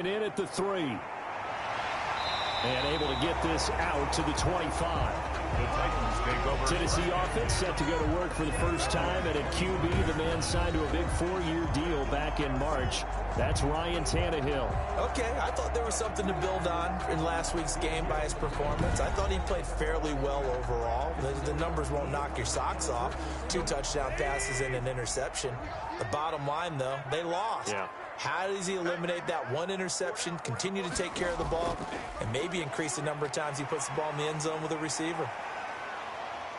In at the 3. And able to get this out to the 25. Tennessee offense set to go to work for the first time. And at QB, the man signed to a big 4-year deal back in March. That's Ryan Tannehill. Okay, I thought there was something to build on in last week's game by his performance. I thought he played fairly well overall. The numbers won't knock your socks off. 2 touchdown passes and an interception. The bottom line, though, they lost. Yeah. How does he eliminate that one interception, continue to take care of the ball, and maybe increase the number of times he puts the ball in the end zone with a receiver?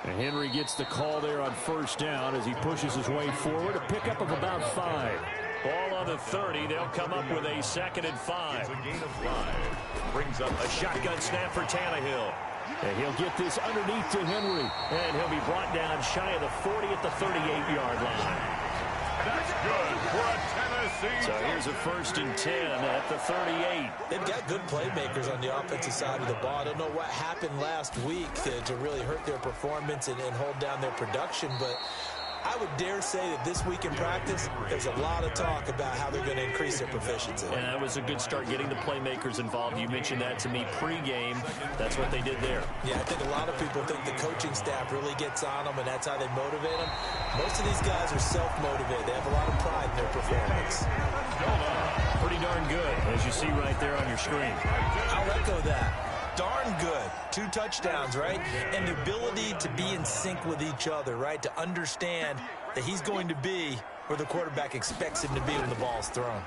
And Henry gets the call there on first down as he pushes his way forward. A pickup of about 5. Ball on the 30. They'll come up with a 2nd and 5. It's a gain of 5. Brings up a shotgun snap for Tannehill. And he'll get this underneath to Henry. And he'll be brought down shy of the 40 at the 38-yard line. That's good for a Tennessee. So here's a 1st and 10 at the 38. They've got good playmakers on the offensive side of the ball. I don't know what happened last week to really hurt their performance and hold down their production, but I would dare say that this week in practice, there's a lot of talk about how they're going to increase their proficiency. And that was a good start getting the playmakers involved. You mentioned that to me pregame. That's what they did there. Yeah, I think a lot of people think the coaching staff really gets on them, and that's how they motivate them. Most of these guys are self-motivated. They have a lot of pride in their performance. Pretty darn good, as you see right there on your screen. I'll echo that. Darn good. 2 touchdowns, right? And the ability to be in sync with each other, right? To understand that he's going to be where the quarterback expects him to be when the ball's thrown.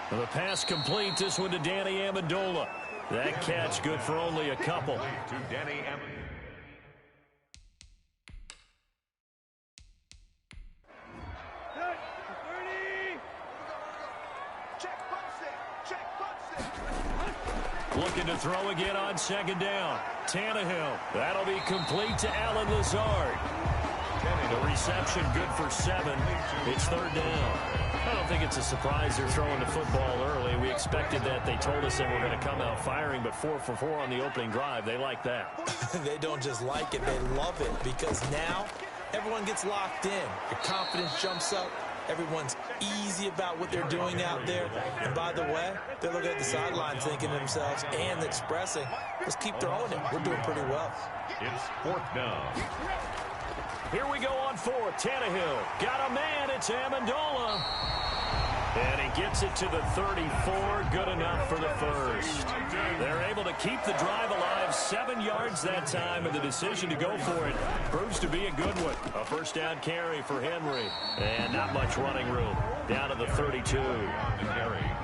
The pass complete. This one to Danny Amendola. That catch good for only a couple. To Danny Amendola. Looking to throw again on 2nd down. Tannehill. That'll be complete to Allen Lazard. The reception good for 7. It's 3rd down. I don't think it's a surprise they're throwing the football early. We expected that. They told us they were going to come out firing, but 4 for 4 on the opening drive. They like that. They don't just like it. They love it because now everyone gets locked in. Your confidence jumps up. Everyone's easy about what they're doing out there. And by the way, they're looking at the sidelines thinking to themselves and expressing, let's keep throwing it. We're doing pretty well. It's 4th down. Here we go on 4th. Tannehill got a man. It's Amendola. And he gets it to the 34. Good enough for the 1st. They're able to keep the drive alive. 7 yards that time, and the decision to go for it proves to be a good one. A 1st down carry for Henry. And not much running room. Down to the 32.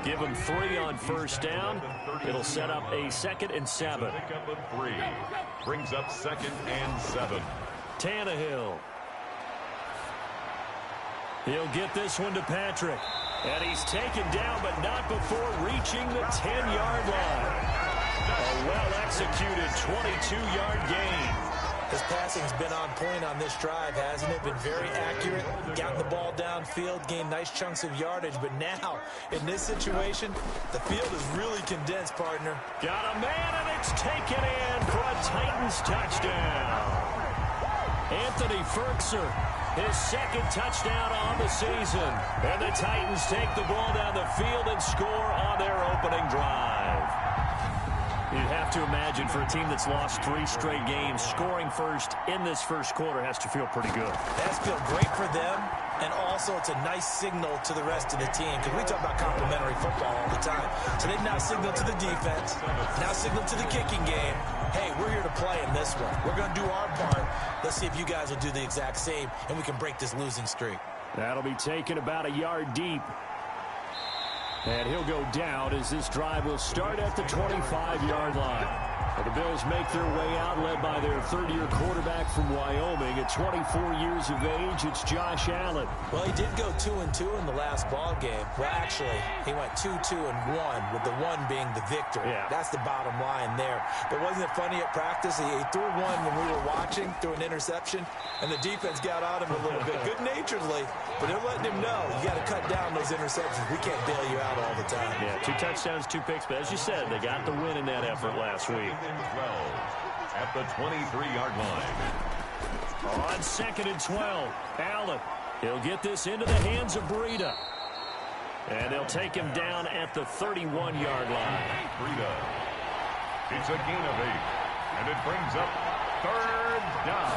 Give him 3 on 1st down. It'll set up a 2nd and 7. Pickup of 3. Brings up 2nd and 7. Tannehill. He'll get this one to Patrick. And he's taken down, but not before reaching the 10-yard line. A well-executed 22-yard gain. His passing's been on point on this drive, hasn't it? Been very accurate, gotten the ball downfield, gained nice chunks of yardage. But now, in this situation, the field is really condensed, partner. Got a man, and it's taken in for a Titans touchdown. Anthony Firkser, his 2nd touchdown on the season. And the Titans take the ball down the field and score on their opening drive. You'd have to imagine for a team that's lost 3 straight games, scoring first in this first quarter has to feel pretty good. It has to feel great for them, and also it's a nice signal to the rest of the team, because we talk about complementary football all the time. So they've now signaled to the defense, now signaled to the kicking game, hey, we're here to play in this one. We're going to do our part. Let's see if you guys will do the exact same, and we can break this losing streak. That'll be taken about a yard deep. And he'll go down as this drive will start at the 25-yard line. The Bills make their way out, led by their 3rd-year quarterback from Wyoming. At 24 years of age, it's Josh Allen. Well, he did go 2-2 in the last ball game. Well, actually, he went 2-2-1, with the 1 being the victory. Yeah. That's the bottom line there. But wasn't it funny at practice? He threw 1 when we were watching, threw an interception, and the defense got on him a little bit, good-naturedly. But they're letting him know, you got to cut down those interceptions. We can't bail you out all the time. Yeah, 2 touchdowns, 2 picks. But as you said, they got the win in that effort last week. 12 at the 23-yard line. On 2nd and 12, Allen. He'll get this into the hands of Breida. And they'll take him down at the 31-yard line. Breida. It's a gain of 8. And it brings up third down.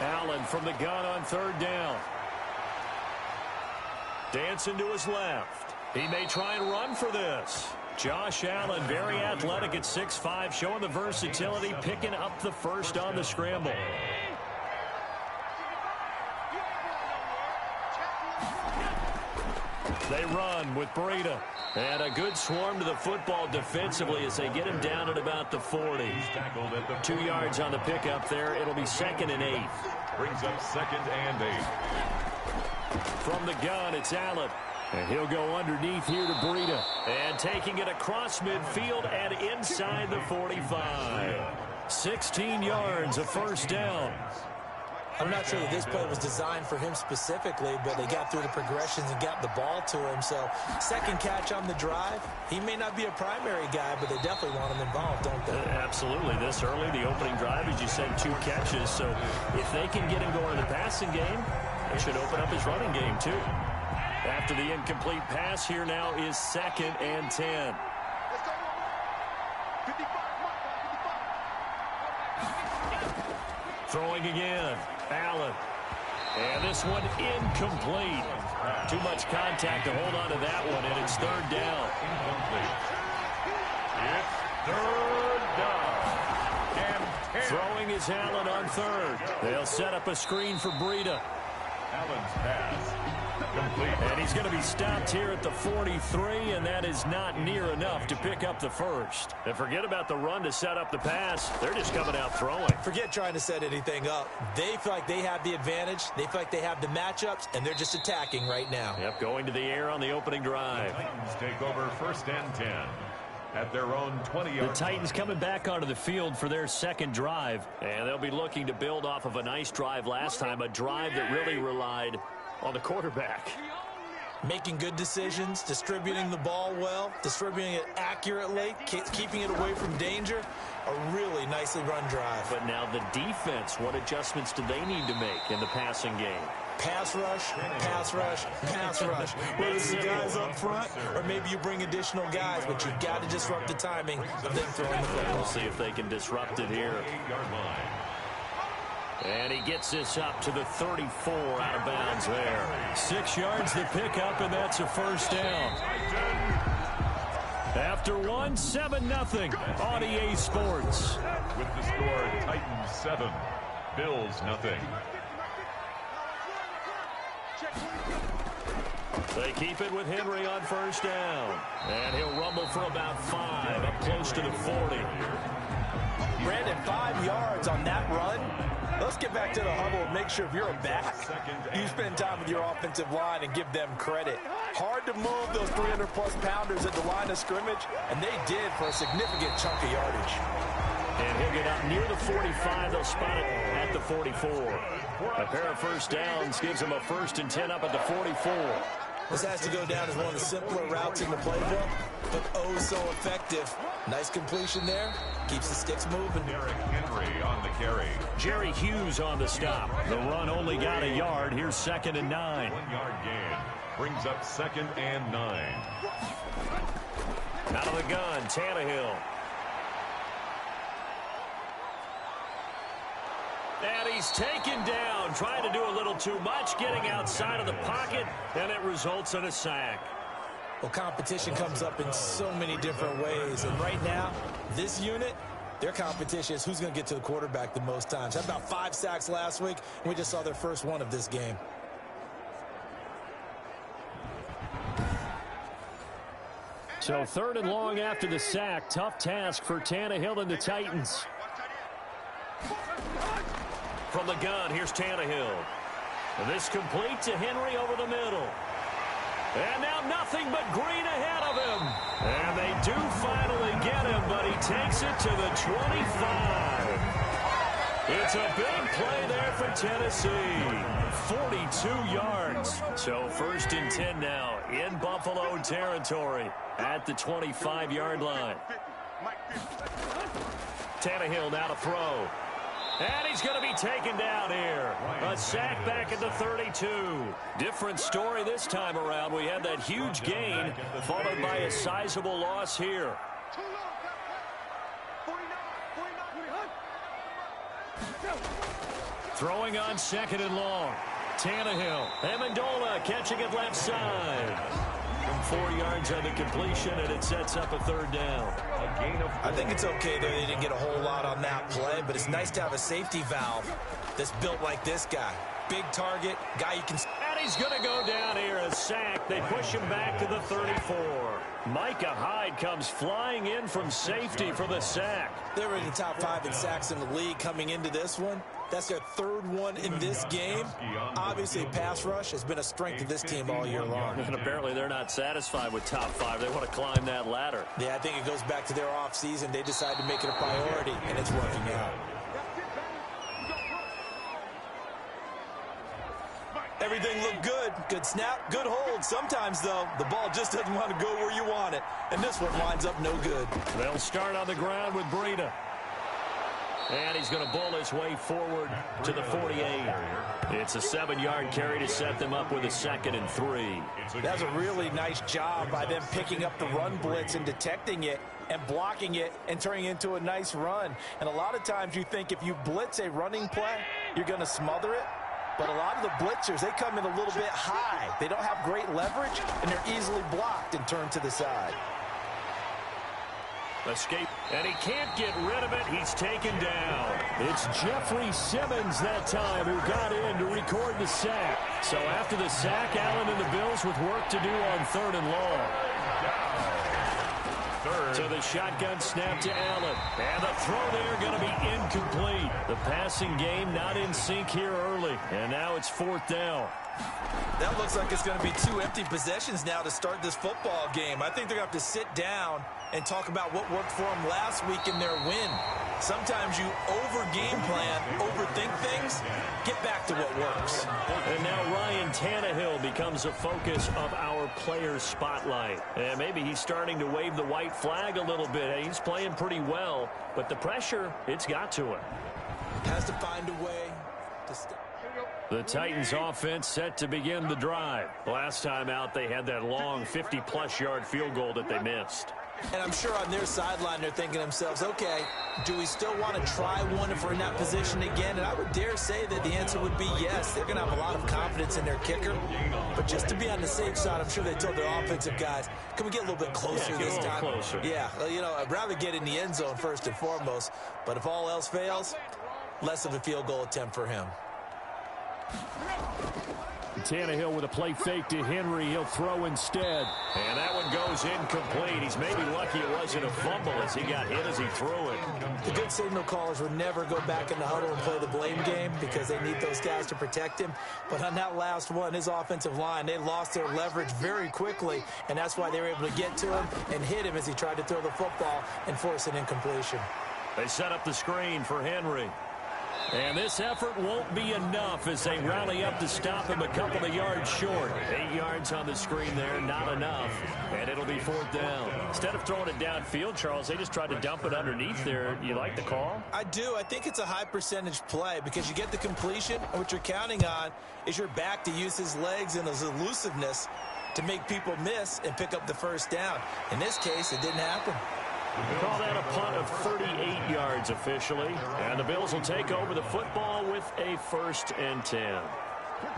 Allen from the gun on third down. Dancing to his left. He may try and run for this. Josh Allen, very athletic at 6'5", showing the versatility, picking up the first on the scramble. They run with Breida. And a good swarm to the football defensively as they get him down at about the 40. 2 yards on the pickup there. It'll be 2nd and 8. Brings up 2nd and 8. From the gun, it's Allen. And he'll go underneath here to Breida. And taking it across midfield and inside the 45. 16 yards, a first down. I'm not sure that this play was designed for him specifically, but they got through the progressions and got the ball to him. So, second catch on the drive. He may not be a primary guy, but they definitely want him involved, don't they? Absolutely. This early, the opening drive, as you said, 2 catches. So, if they can get him going in the passing game, it should open up his running game, too. After the incomplete pass, here now is 2nd and 10. Throwing again. Allen. And this one incomplete. Too much contact to hold on to that one, and it's third down. Incomplete. It's third down. And Throwing is Allen on third. They'll set up a screen for Breida. Allen's pass. Complete. And he's going to be stopped here at the 43, and that is not near enough to pick up the first. And forget about the run to set up the pass. They're just coming out throwing. Forget trying to set anything up. They feel like they have the advantage. They feel like they have the matchups, and they're just attacking right now. Yep, going to the air on the opening drive. The Titans take over 1st and 10 at their own 20-yard. The Titans coming back onto the field for their second drive, and they'll be looking to build off of a nice drive last time, a drive that really relied on the quarterback. Making good decisions, distributing the ball well, distributing it accurately, keeping it away from danger. A really nicely run drive. But now the defense, what adjustments do they need to make in the passing game? Pass rush, pass rush, pass rush. Whether it's the guys up front or maybe you bring additional guys, but you've got to disrupt the timing of them throwing the football. We'll see if they can disrupt it here. 8-yard line. And he gets this up to the 34 out of bounds there. 6 yards the pickup, and that's a first down. After 1, 7-0 on EA Sports. With the score, Titans 7, Bills 0. They keep it with Henry on first down. And he'll rumble for about 5, up close to the 40. Brandon, 5 yards on that run. Let's get back to the huddle and make sure if you're a back, you spend time with your offensive line and give them credit. Hard to move those 300-plus pounders at the line of scrimmage, and they did for a significant chunk of yardage. And he'll get up near the 45. They'll spot it at the 44. A pair of first downs gives them a 1st and 10 up at the 44. This has to go down as one of the simpler routes in the playbook, but oh so effective. Nice completion there. Keeps the sticks moving. Derrick Henry on the carry. Jerry Hughes on the stop. The run only got a yard. Here's 2nd and 9. 1-yard gain. Brings up 2nd and 9. Out of the gun, Tannehill. And he's taken down, trying to do a little too much, getting outside of the pocket, and it results in a sack. Well, competition comes up in so many different ways, and right now, this unit, their competition is who's going to get to the quarterback the most times. Had about 5 sacks last week, and we just saw their first one of this game. So 3rd and long after the sack. Tough task for Tannehill and the Titans. From the gun, here's Tannehill. And this complete to Henry over the middle. And now nothing but green ahead of him. And they do finally get him, but he takes it to the 25. It's a big play there for Tennessee. 42 yards. So 1st and 10 now in Buffalo territory at the 25-yard line. Tannehill now to throw. And he's going to be taken down here. A sack back at the 32. Different story this time around. We had that huge gain followed by a sizable loss here. Throwing on 2nd and long. Tannehill. Amendola catching it left side. From 4 yards on the completion, and it sets up a 3rd down. I think it's okay that they didn't get a whole lot on that play, but it's nice to have a safety valve that's built like this guy. Big target, guy you can... And he's going to go down here, a sack. They push him back to the 34. Micah Hyde comes flying in from safety for the sack. They were in the top 5 in sacks in the league coming into this one. That's their 3rd one in this game. Obviously, pass rush has been a strength of this team all year long. And apparently they're not satisfied with top 5. They want to climb that ladder. Yeah, I think it goes back to their offseason. They decided to make it a priority, and it's working out. Everything looked good. Good snap, good hold. Sometimes, though, the ball just doesn't want to go where you want it. And this one winds up no good. They'll start on the ground with Breida. And he's going to bull his way forward to the 48. It's a 7-yard carry to set them up with a 2nd and 3. That's a really nice job by them picking up the run blitz and detecting it and blocking it and turning it into a nice run. And a lot of times you think if you blitz a running play, you're going to smother it. But a lot of the blitzers, they come in a little bit high. They don't have great leverage, and they're easily blocked and turned to the side. Escape, and he can't get rid of it. He's taken down. It's Jeffrey Simmons that time who got in to record the sack. So after the sack, Allen and the Bills with work to do on 3rd and long. So the shotgun snap to Allen. And the throw there going to be incomplete. The passing game not in sync here early. And now it's 4th down. That looks like it's going to be 2 empty possessions now to start this football game. I think they're going to have to sit down and talk about what worked for them last week in their win. Sometimes you over-game plan, overthink things, get back to what works. And now Ryan Tannehill becomes a focus of our players' spotlight. And maybe he's starting to wave the white flag a little bit. He's playing pretty well, but the pressure, it's got to him. Has to find a way to step. The Titans offense set to begin the drive. Last time out, they had that long 50-plus yard field goal that they missed. And I'm sure on their sideline, they're thinking to themselves, okay, do we still want to try one if we're in that position again? And I would dare say that the answer would be yes. They're going to have a lot of confidence in their kicker. But just to be on the safe side, I'm sure they told their offensive guys, can we get a little bit closer this time? Closer. Yeah, you know, I'd rather get in the end zone first and foremost. But if all else fails, less of a field goal attempt for him. Tannehill with a play fake to Henry. He'll throw instead. And that one goes incomplete. He's maybe lucky it wasn't a fumble as he got hit as he threw it. The good signal callers would never go back in the huddle and play the blame game because they need those guys to protect him. But on that last one, his offensive line, they lost their leverage very quickly, and that's why they were able to get to him and hit him as he tried to throw the football and force an incompletion. They set up the screen for Henry. And this effort won't be enough as they rally up to stop him a couple of yards short. 8 yards on the screen there, not enough. And it'll be 4th down. Instead of throwing it downfield, Charles, they just tried to dump it underneath there. You like the call? I do. I think it's a high percentage play because you get the completion, and what you're counting on is your back to use his legs and his elusiveness to make people miss and pick up the first down. In this case, it didn't happen. Call that a punt of 38 yards officially. And the Bills will take over the football with a 1st and 10.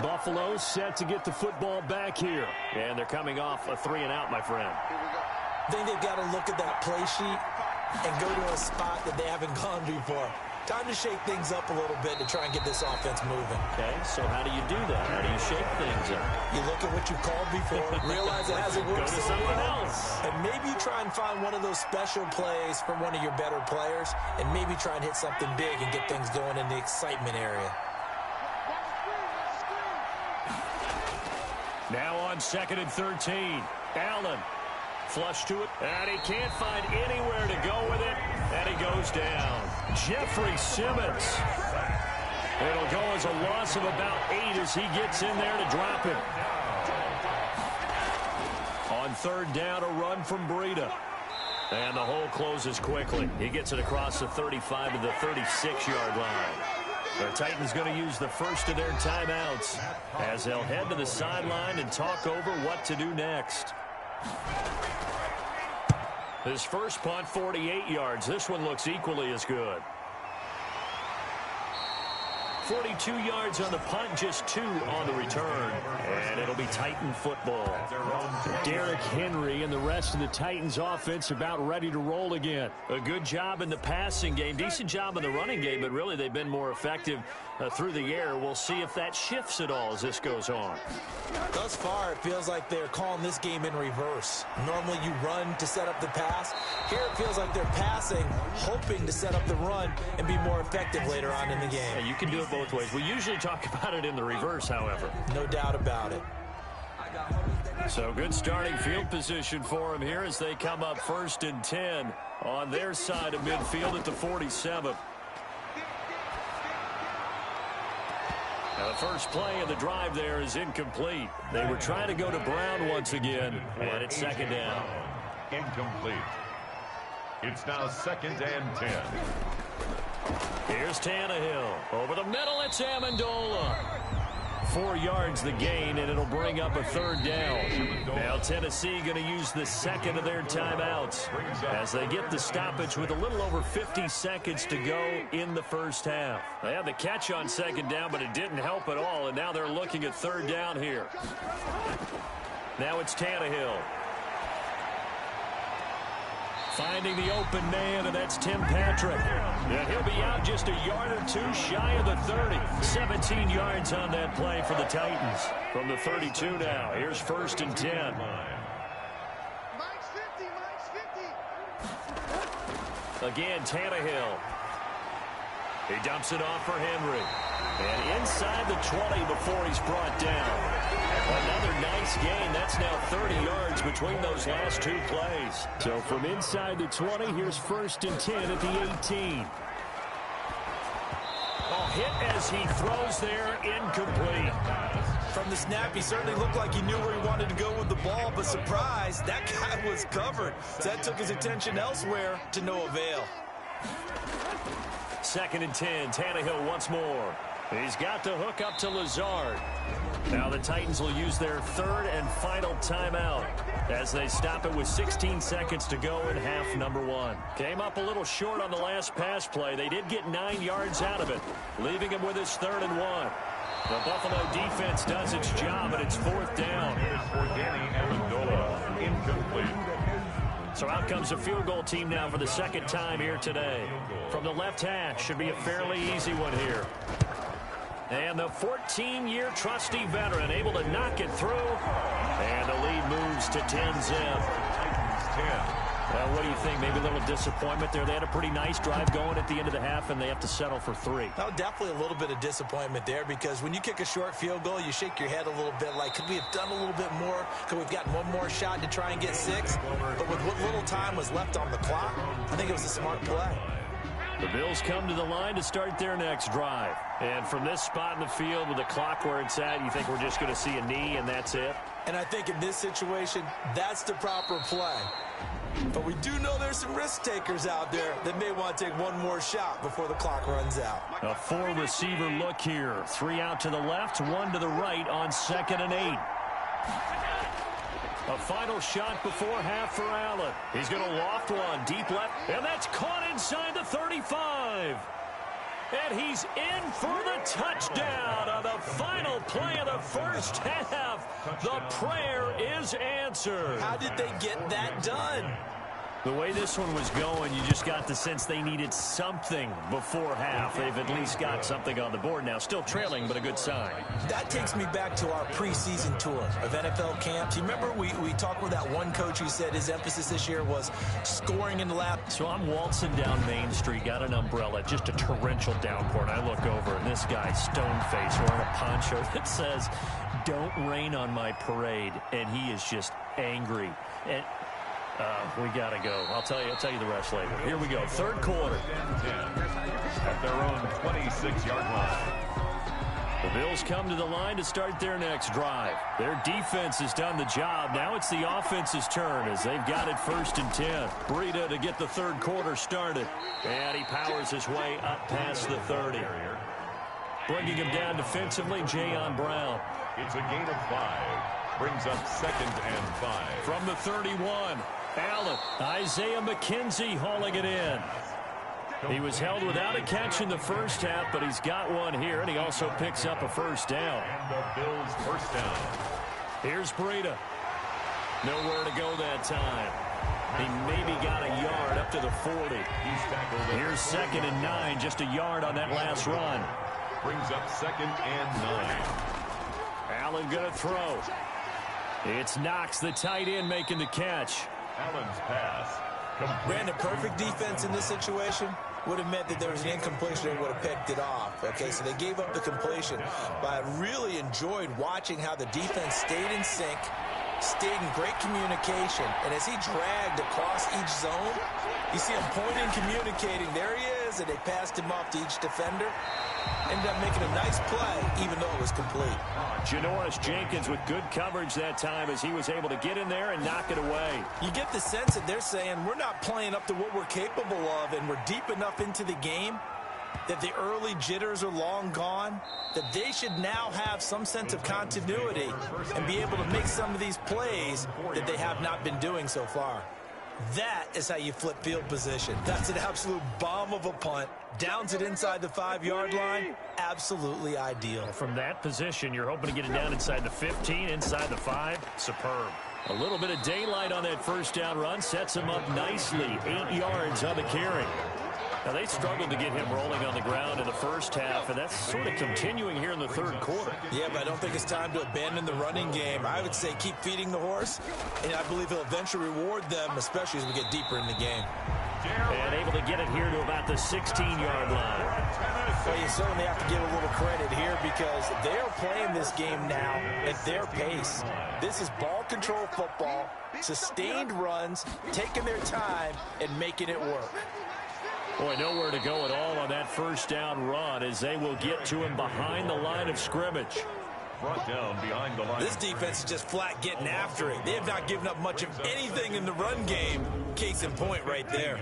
Buffalo set to get the football back here. And they're coming off a 3-and-out, my friend. I think they've got to look at that play sheet and go to a spot that they haven't gone before. Time to shake things up a little bit to try and get this offense moving. Okay, so how do you do that? How do you shake things up? You look at what you called before, realize it hasn't worked Go to so something well, else. and maybe you try and find one of those special plays from one of your better players, and maybe try and hit something big and get things going in the excitement area. Now on 2nd and 13. Allen. Flush to it, and he can't find anywhere to go with it, and he goes down. Jeffrey Simmons. It'll go as a loss of about 8 as he gets in there to drop it. On 3rd down, a run from Breida. And the hole closes quickly. He gets it across the 35 to the 36-yard line. The Titans going to use the first of their timeouts as they'll head to the sideline and talk over what to do next. His first punt, 48 yards. This one looks equally as good. 42 yards on the punt, just 2 on the return. And it'll be Titan football. Derrick Henry and the rest of the Titans offense about ready to roll again. A good job in the passing game, decent job in the running game, but really they've been more effective through the air. We'll see if that shifts at all as this goes on. Thus far, it feels like they're calling this game in reverse. Normally you run to set up the pass. Here it feels like they're passing, hoping to set up the run and be more effective later on in the game. Yeah, you can do it both ways. We usually talk about it in the reverse, however. No doubt about it. So good starting field position for them here as they come up 1st and 10 on their side of midfield at the 47. Now the first play of the drive there is incomplete. They were trying to go to Brown once again, and it's 2nd down. Incomplete. It's now 2nd and 10. Here's Tannehill. Over the middle, it's Amendola. 4 yards the gain, and it'll bring up a 3rd down. Now Tennessee going to use the second of their timeouts as they get the stoppage with a little over 50 seconds to go in the first half. They had the catch on 2nd down, but it didn't help at all, and now they're looking at 3rd down here. Now it's Tannehill. Finding the open man, and that's Tim Patrick. And he'll be out just a yard or 2 shy of the 30. 17 yards on that play for the Titans. From the 32 now, here's 1st and 10. Again, Tannehill. He dumps it off for Henry. And inside the 20 before he's brought down. Another nice gain. That's now 30 yards between those last 2 plays. So from inside the 20, here's 1st and 10 at the 18. Hit as he throws there, incomplete. From the snap, he certainly looked like he knew where he wanted to go with the ball, but surprise, that guy was covered. So that took his attention elsewhere to no avail. 2nd and 10, Tannehill once more. He's got the hook up to Lazard. Now the Titans will use their 3rd and final timeout as they stop it with 16 seconds to go in half number 1. Came up a little short on the last pass play. They did get 9 yards out of it, leaving him with his 3rd and 1. The Buffalo defense does its job, and it's 4th down. For Danny Amendola, incomplete. So out comes the field goal team now for the 2nd time here today. From the left hash, should be a fairly easy one here. And the 14-year trusty veteran able to knock it through. And the lead moves to 10-zip. Titans 10. Well, what do you think? Maybe a little disappointment there. They had a pretty nice drive going at the end of the half, and they have to settle for 3. No, definitely a little bit of disappointment there because when you kick a short field goal, you shake your head a little bit like, could we have done a little bit more? Could we have gotten one more shot to try and get 6? But with what little time was left on the clock, I think it was a smart play. The Bills come to the line to start their next drive. And from this spot in the field with the clock where it's at, you think we're just going to see a knee and that's it? And I think in this situation, that's the proper play. But we do know there's some risk takers out there that may want to take one more shot before the clock runs out. A 4-receiver look here. 3 out to the left, 1 to the right on 2nd and 8. A final shot before half for Allen. He's going to loft one deep left, and that's caught inside the 35. And he's in for the touchdown on the final play of the first half. The prayer is answered. How did they get that done? The way this one was going, you just got the sense they needed something before half. They've at least got something on the board now. Still trailing, but a good sign. That takes me back to our preseason tour of NFL camps. You remember we talked with that one coach who said his emphasis this year was scoring in the lap. So I'm waltzing down Main Street, got an umbrella, just a torrential downpour, and I look over, and this guy, stone-faced, wearing a poncho that says, "Don't rain on my parade," and he is just angry. And we got to go. I'll tell you the rest later. Here we go. 3rd quarter. At their own 26-yard line. The Bills come to the line to start their next drive. Their defense has done the job. Now it's the offense's turn as they've got it 1st and 10. Breida to get the third quarter started. And he powers his way up past the 30. Bringing him down defensively, Jayon Brown. It's a gain of 5. Brings up 2nd and 5. From the 31, Allen. Isaiah McKenzie hauling it in. He was held without a catch in the first half, but he's got one here, and he also picks up a first down. And the Bills' first down. Here's Breida. Nowhere to go that time. He maybe got a yard up to the 40. Here's 2nd and 9, just a yard on that last run. Brings up 2nd and 9. Allen going to throw. It's Knox, the tight end, making the catch. Allen's pass. Brandon, perfect defense in this situation would have meant that there was an incompletion. They would have picked it off. Okay, so they gave up the completion. But I really enjoyed watching how the defense stayed in sync, stayed in great communication. And as he dragged across each zone, you see him pointing, communicating. There he is, and they passed him off to each defender. Ended up making a nice play, even though it was complete. Janoris Jenkins with good coverage that time as he was able to get in there and knock it away. You get the sense that they're saying we're not playing up to what we're capable of, and we're deep enough into the game that the early jitters are long gone, that they should now have some sense of continuity and be able to make some of these plays that they have not been doing so far. That is how you flip field position. That's an absolute bomb of a punt. Downs it inside the 5-yard line. Absolutely ideal. From that position, you're hoping to get it down inside the 15, inside the 5. Superb. A little bit of daylight on that first down run sets him up nicely. 8 yards on the carry. Now, they struggled to get him rolling on the ground in the first half, and that's sort of continuing here in the third quarter. Yeah, but I don't think it's time to abandon the running game. I would say keep feeding the horse, and I believe he'll eventually reward them, especially as we get deeper in the game. And able to get it here to about the 16-yard line. Well, you certainly have to give a little credit here because they are playing this game now at their pace. This is ball control football, sustained runs, taking their time, and making it work. Boy, nowhere to go at all on that first down run as they will get to him behind the line of scrimmage. Brought down behind the line. This defense is just flat getting after it. They have not given up much of anything in the run game. Case in point right there.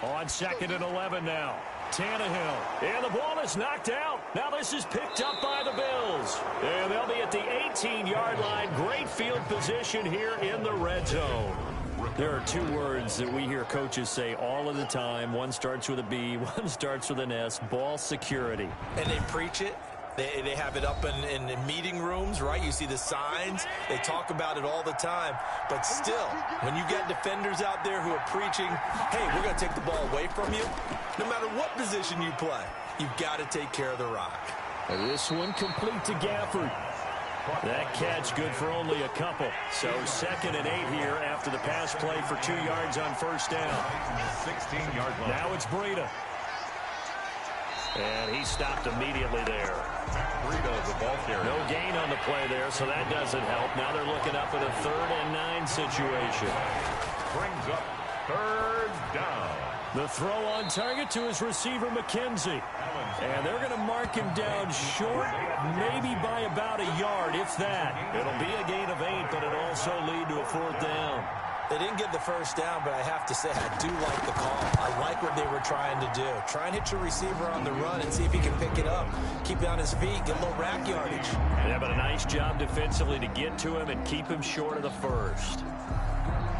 On 2nd and 11 now. Tannehill. And the ball is knocked out. Now this is picked up by the Bills. And they'll be at the 18-yard line. Great field position here in the red zone. There are 2 words that we hear coaches say all of the time. One starts with a B, one starts with an S. Ball security. And they preach it. They have it up in meeting rooms, right? You see the signs. They talk about it all the time. But still, when you got defenders out there who are preaching, hey, we're going to take the ball away from you, no matter what position you play, you've got to take care of the rock. This one complete to Gafford. That catch good for only a couple. So 2nd and 8 here after the pass play for 2 yards on first down. 16-yard line. Now it's Breida. And he stopped immediately there. Breida, the ball carrier. No gain on the play there, so that doesn't help. Now they're looking up at a 3rd and 9 situation. Brings up 3rd down. The throw on target to his receiver, McKenzie. And they're going to mark him down short, maybe by about a yard, if that. It'll be a gain of 8, but it'll also lead to a 4th down. They didn't get the first down, but I have to say I do like the call. I like what they were trying to do. Try and hit your receiver on the run and see if he can pick it up. Keep it on his feet, get a little rack yardage. Yeah, but a nice job defensively to get to him and keep him short of the first.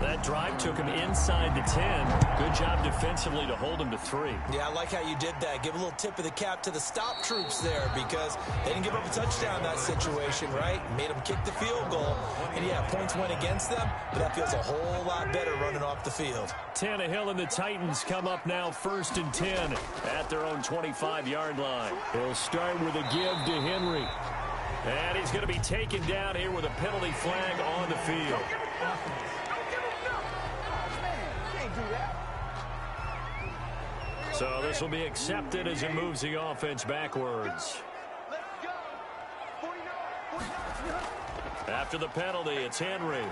That drive took him inside the 10. Good job defensively to hold him to 3. Yeah, I like how you did that. Give a little tip of the cap to the stop troops there because they didn't give up a touchdown in that situation, right? Made them kick the field goal. And, yeah, points went against them, but that feels a whole lot better running off the field. Tannehill and the Titans come up now 1st and 10 at their own 25-yard line. They'll start with a give to Henry. And he's going to be taken down here with a penalty flag on the field. So this will be accepted as it moves the offense backwards. After the penalty, it's Henry.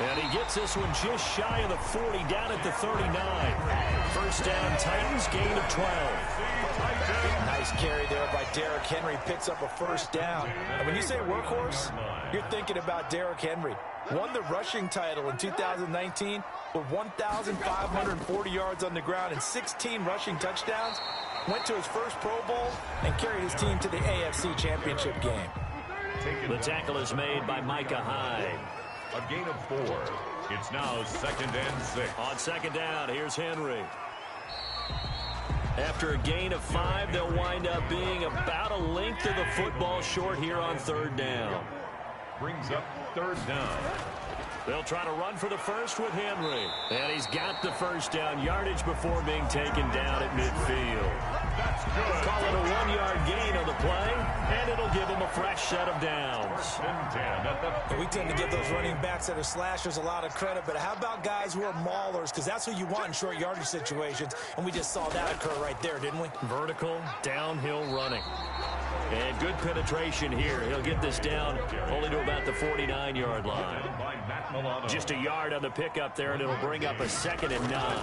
And he gets this one just shy of the 40, down at the 39. First down, Titans, gain of 12. Nice carry there by Derrick Henry. Picks up a first down. And when you say workhorse, you're thinking about Derrick Henry. Won the rushing title in 2019 with 1,540 yards on the ground and 16 rushing touchdowns. Went to his first Pro Bowl and carried his team to the AFC Championship game. The tackle is made by Micah Hyde. A gain of 4. It's now 2nd and 6. On second down, here's Henry. After a gain of 5, they'll wind up being about a length of the football short here on third down. Brings up 3rd down. They'll try to run for the first with Henry. And he's got the first down yardage before being taken down at midfield. That's good. Call it a 1-yard gain on the play, and it'll give him a fresh set of downs. 1st and 10 at the We tend to give those running backs that are slashers a lot of credit, but how about guys who are maulers? Because that's who you want in short yardage situations, and we just saw that occur right there, didn't we? Vertical, downhill running. And good penetration here. He'll get this down only to about the 49-yard line. Just a yard on the pickup there, and it'll bring up a 2nd and 9.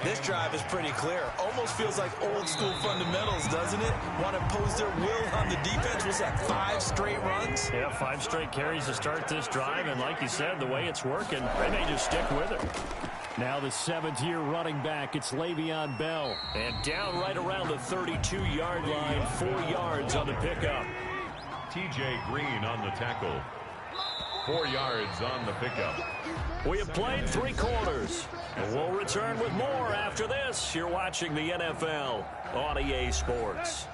This drive is pretty clear. Almost feels like old school fundamentals, doesn't it? Want to impose their will on the defense. Was that 5 straight runs? Yeah, 5 straight carries to start this drive, and like you said, the way it's working, they may just stick with it. Now the 7th-year running back, it's Le'Veon Bell. And down right around the 32-yard line, 4 yards on the pickup. T.J. Green on the tackle. 4 yards on the pickup. We have played 3 quarters. And we'll return with more after this. You're watching the NFL on EA Sports.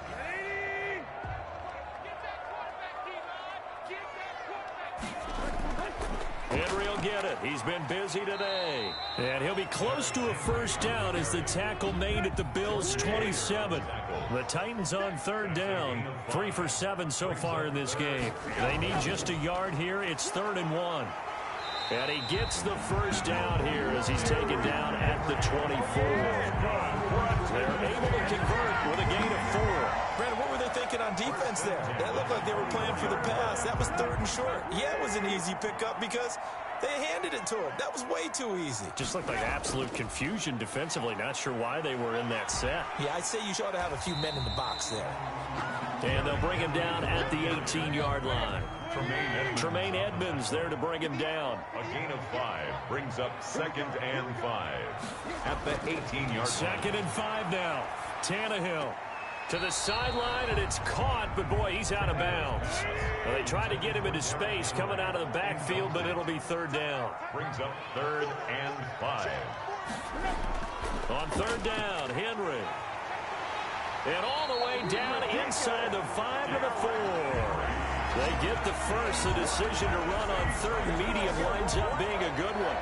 Henry will get it. He's been busy today. And he'll be close to a first down as the tackle made at the Bills' 27. The Titans on third down. 3 for 7 so far in this game. They need just a yard here. It's 3rd and 1. And he gets the first down here as he's taken down at the 24. They're able to convert with a gain of 4. Brandon, what were they thinking on defense there? That looked like they were playing for the pass. That was 3rd and short. Yeah, it was an easy pickup because they handed it to him. That was way too easy. Just looked like absolute confusion defensively. Not sure why they were in that set. Yeah, I'd say you ought to have a few men in the box there. And they'll bring him down at the 18-yard line. Tremaine Edmonds there to bring him down. A gain of 5 brings up 2nd and 5 at the 18-yard line. 2nd and 5 now. Tannehill to the sideline, and it's caught, but boy, he's out of bounds. Well, they tried to get him into space coming out of the backfield, but it'll be 3rd down. Brings up 3rd and 5. On 3rd down, Henry. And all the way down inside the 5 to the 4. They get the first. The decision to run on 3rd and medium winds up being a good one.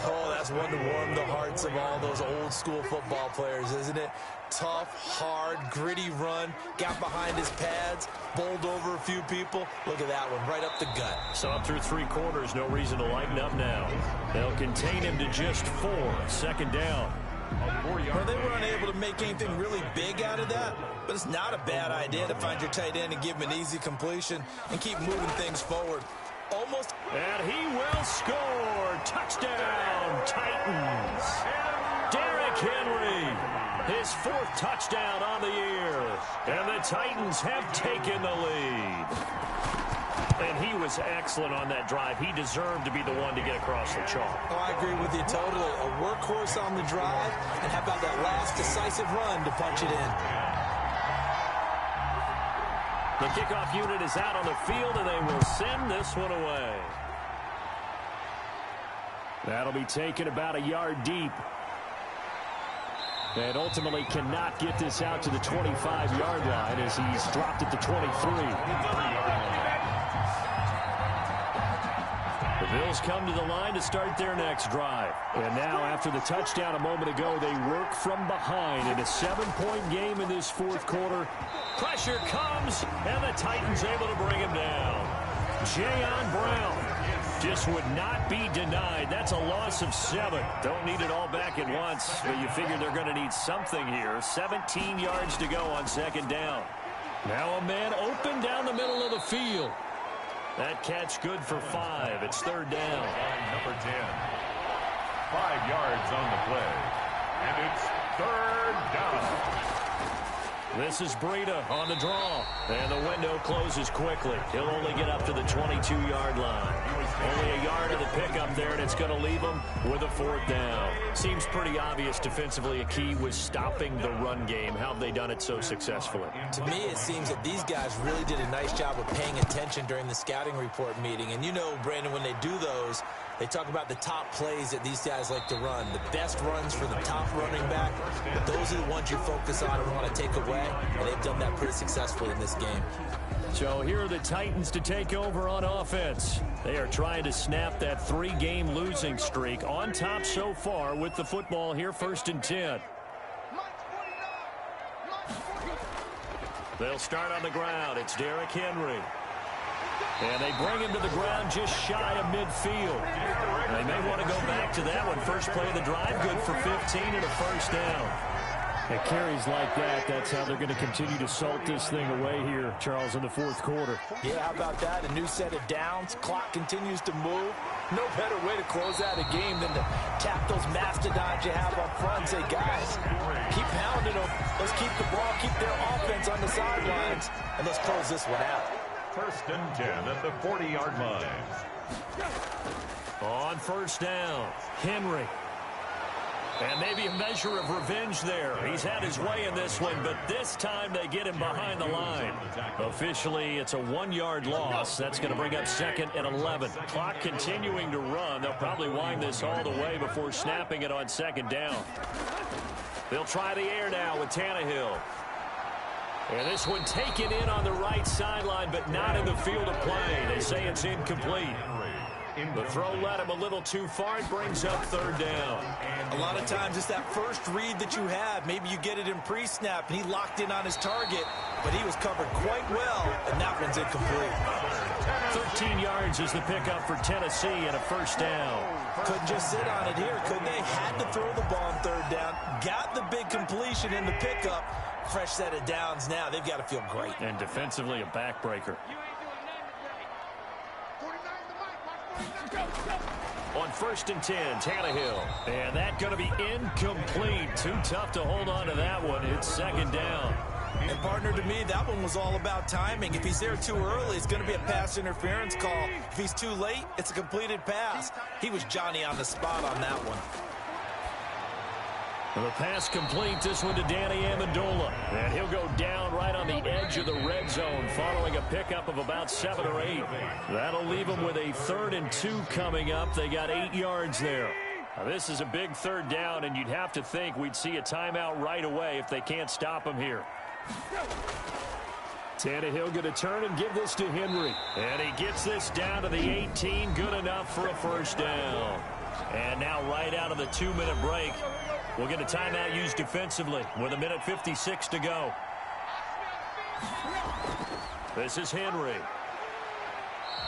Oh, that's one to warm the hearts of all those old school football players, isn't it? Tough, hard, gritty run. Got behind his pads, bowled over a few people. Look at that one, right up the gut. So up through 3 quarters, no reason to lighten up now. They'll contain him to just 4. 2nd down. Well, they were unable to make anything really big out of that, but it's not a bad idea to find your tight end and give him an easy completion and keep moving things forward. Almost. And he will score. Touchdown, Titans. Derrick Henry, his 4th touchdown on the year. And the Titans have taken the lead. And he was excellent on that drive. He deserved to be the one to get across the chalk. Oh, I agree with you totally. A workhorse on the drive, and how about that last decisive run to punch it in? The kickoff unit is out on the field, and they will send this one away. That'll be taken about a yard deep. And ultimately cannot get this out to the 25-yard line as he's dropped at the 23. The Bills come to the line to start their next drive. And now, after the touchdown a moment ago, they work from behind in a 7-point game in this 4th quarter. Pressure comes, and the Titans able to bring him down. Jayon Brown just would not be denied. That's a loss of 7. Don't need it all back at once, but you figure they're going to need something here. 17 yards to go on 2nd down. Now a man open down the middle of the field. That catch good for 5. It's third down. Number 10. 5 yards on the play. And it's third down. This is Breida on the draw. And the window closes quickly. He'll only get up to the 22-yard line. Only a yard of the pickup there, and it's going to leave him with a fourth down. Seems pretty obvious defensively a key was stopping the run game. How have they done it so successfully? To me, it seems that these guys really did a nice job of paying attention during the scouting report meeting. And you know, Brandon, when they do those, they talk about the top plays that these guys like to run, the best runs for the top running back. But those are the ones you focus on and want to take away, and they've done that pretty successfully in this game. So here are the Titans to take over on offense. They are trying to snap that 3-game losing streak. On top so far with the football here, 1st and 10. They'll start on the ground. It's Derrick Henry. And they bring him to the ground just shy of midfield. They may want to go back to that one. First play of the drive, good for 15 and a first down. At carries like that, that's how they're going to continue to salt this thing away here, Charles, in the fourth quarter. Yeah, how about that? A new set of downs. Clock continues to move. No better way to close out a game than to tap those mastodons you have up front and say, guys, keep pounding them. Let's keep the ball, keep their offense on the sidelines, and let's close this one out. 1st and 10 at the 40-yard line. On first down, Henry. And maybe a measure of revenge there. He's had his way in this one, but this time they get him behind the line. Officially, it's a 1-yard loss. That's going to bring up 2nd and 11. Clock continuing to run. They'll probably wind this all the way before snapping it on 2nd down. They'll try the air now with Tannehill. And this one taken in on the right sideline, but not in the field of play. They say it's incomplete. The throw led him a little too far. It brings up 3rd down. A lot of times it's that first read that you have. Maybe you get it in pre-snap, and he locked in on his target, but he was covered quite well, and that one's incomplete. 13 yards is the pickup for Tennessee and a first down. Couldn't just sit on it here, could they? Had to throw the ball on 3rd down. Got the big completion in the pickup. Fresh set of downs now. They've got to feel great. And defensively, a backbreaker. On 1st and 10, Tannehill. And that going to be incomplete. Too tough to hold on to that one. It's 2nd down. And, partner, to me, that one was all about timing. If he's there too early, it's going to be a pass interference call. If he's too late, it's a completed pass. He was Johnny on the spot on that one. The pass complete, this one to Danny Amendola. And he'll go down right on the edge of the red zone following a pickup of about 7 or 8. That'll leave them with a 3rd and 2 coming up. They got 8 yards there. Now, this is a big 3rd down, and you'd have to think we'd see a timeout right away if they can't stop him here. Tannehill going to turn and give this to Henry. And he gets this down to the 18. Good enough for a first down. And now right out of the 2-minute break, we'll get a timeout used defensively with 1:56 to go. This is Henry.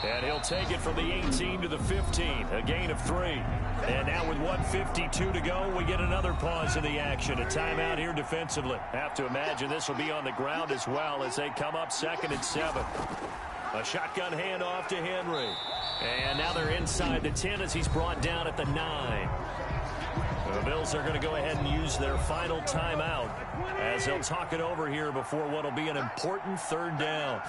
And he'll take it from the 18 to the 15. A gain of 3. And now with 1:52 to go, we get another pause in the action. A timeout here defensively. Have to imagine this will be on the ground as well as they come up 2nd and 7. A shotgun handoff to Henry. And now they're inside the 10 as he's brought down at the 9. The Bills are going to go ahead and use their final timeout as they'll talk it over here before what will be an important 3rd down.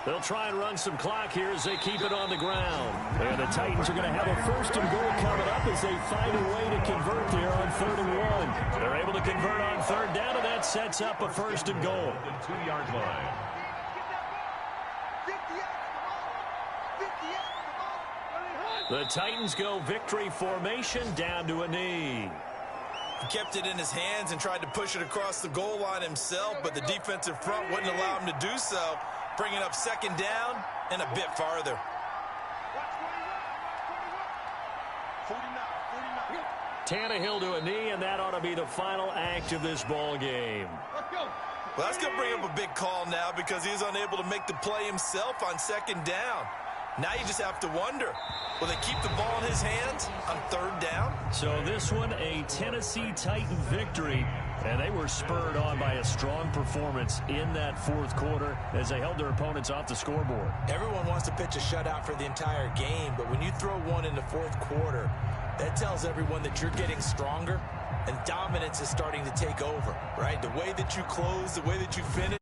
They'll try and run some clock here as they keep it on the ground. And the Titans are going to have a 1st and goal coming up as they find a way to convert there on 3rd and 1. They're able to convert on 3rd down, and that sets up a 1st and goal. The 2-yard line. The Titans go victory formation down to a knee. He kept it in his hands and tried to push it across the goal line himself, but the defensive front wouldn't allow him to do so, bringing up 2nd down and a bit farther. Tannehill to a knee, and that ought to be the final act of this ball game. Well, that's going to bring up a big call now because he's unable to make the play himself on 2nd down. Now you just have to wonder, will they keep the ball in his hands on 3rd down? So this one, a Tennessee Titan victory. And they were spurred on by a strong performance in that fourth quarter as they held their opponents off the scoreboard. Everyone wants to pitch a shutout for the entire game, but when you throw one in the fourth quarter, that tells everyone that you're getting stronger and dominance is starting to take over, right? The way that you close, the way that you finish,